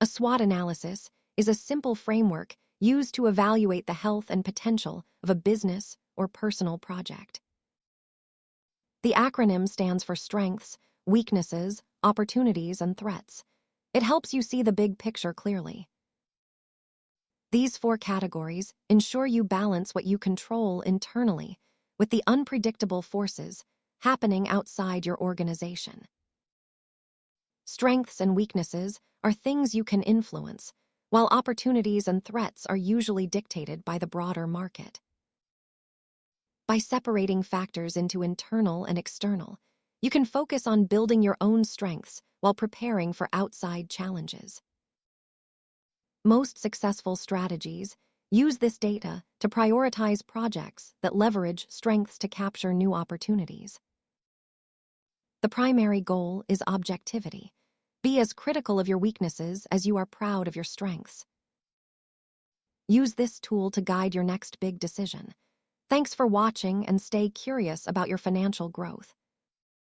A SWOT analysis is a simple framework used to evaluate the health and potential of a business or personal project. The acronym stands for strengths, weaknesses, opportunities, and threats. It helps you see the big picture clearly. These 4 categories ensure you balance what you control internally with the unpredictable forces happening outside your organization. Strengths and weaknesses are things you can influence, while opportunities and threats are usually dictated by the broader market. By separating factors into internal and external, you can focus on building your own strengths while preparing for outside challenges. Most successful strategies use this data to prioritize projects that leverage strengths to capture new opportunities. The primary goal is objectivity. Be as critical of your weaknesses as you are proud of your strengths. Use this tool to guide your next big decision. Thanks for watching, and stay curious about your financial growth.